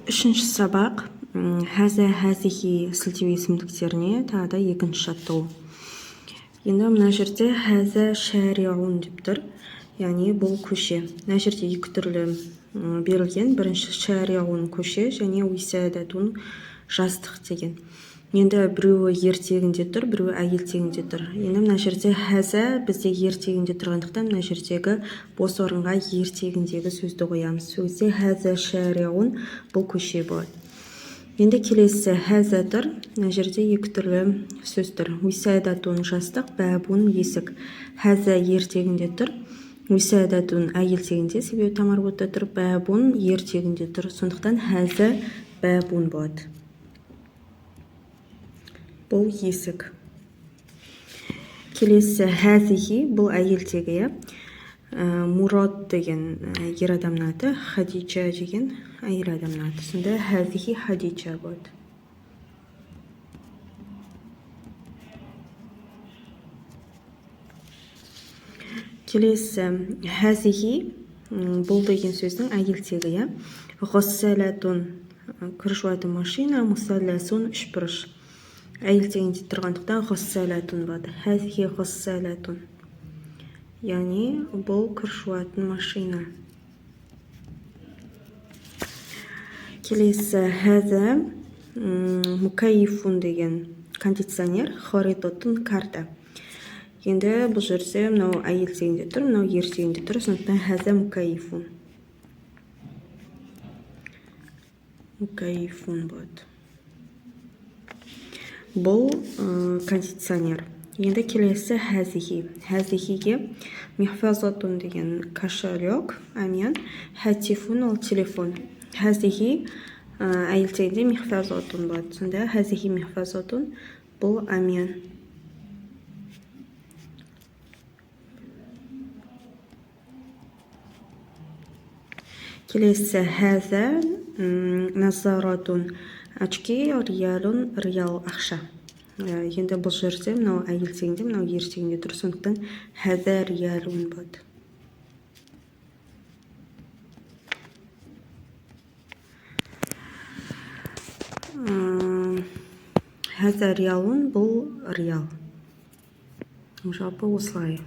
Үшінші сабақ хәза хәзихи сілтеу есімдіктеріне тағы да екінші жаттығу. Енді мына жерде хәза шариғун деп тұр, яғни бұл көше. Мына жерде екі түрлі берілген. Бірінші шариғун көше және уисадатун жастық деген. Енді біреуі ертегінде тұр, біреуі әйелтегінде тұр. Енді мына жерде хәза бізде ертегінде тұрғандықтан мына жердегі бос орынға ертегіндегі сөзді қоямыз. Сөзде хәза шариғун бұл көше болады. Енді келесі хәза тұр. Мына жерде екі түрлі сөз тұр. Уисадатун жастық, бәбун есік. Хәза ертегінде тұр. Уисадатун әйелтегінде, себебі тамарбутта тұр. Бәбун ертегінде тұр. Сондықтан хәза бәбун болады. Бұл есік. Келесі хәзихи бұл әйелтегі. Мурад деген ер адамның аты, Хадича деген әйел адамның аты. Сонда хәзихи Хадича болады. Келесі хәзихи бұл деген сөздің әйелтегі. Ғассалатун күр жуатын машина, мусалласун үшбұрыш. Әйелтегінде тұрғандықтан ғассалатун болады. Хәзихи ғассалатун. Яғни бұл күр жуатын машина. Келесі хәза мукайифун деген кондиционер, харитотун карта. Енді бұл жерде мынау әйелтегінде тұр, мынау ертегінде тұр, сондықтан хәза мукайифун. Мукайифун болады. Бұл кондиционер. Енді келесі хәзихи. Хәзихиге михфазатун деген кошелек, амин. Хатифун ол телефон. Хәзихи әйелтегінде михфазатун болады. Сонда хәзихи михфазатун бұл амин. Келесі хәза назаратун очки, риялун риал ақша. Енді бұл жерде мынау әйелтегінде, мынау ертегінде тұр, сондықтан хәза риялун болады. Хәза риялун бұл риал. Жалпы осылай.